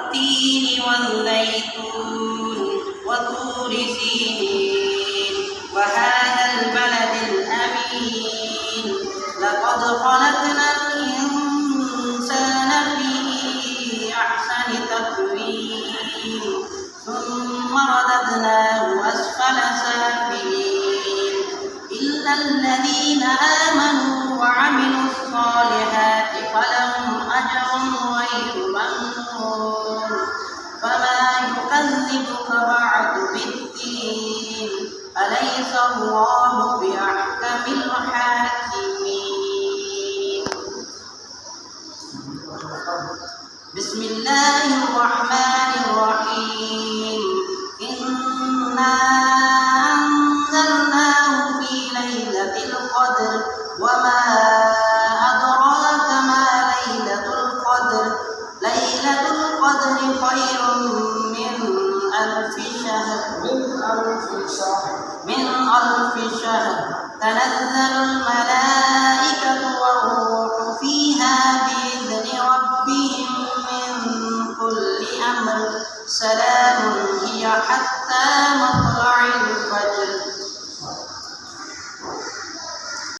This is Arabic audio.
والتين والزيتون وطور سينين وهذا البلد الأمين لقد خلقنا الإنسان في أحسن تقويم ثم رددناه أسفل سافلين إلا الذين آمنوا وعملوا الصالحات فلهم أجر غير ممنون فما يكذبك بعد بالدين أليس الله بأحكم الحاكمين. بسم الله الرحمن الرحيم إنا أنزلناه في ليلة القدر وما أدراك ما ليلة القدر ليلة القدر خير من ألف شهر تنزل الملائكة والروح فيها بإذن ربهم من كل أمر سلام هي حتى مطلع الفجر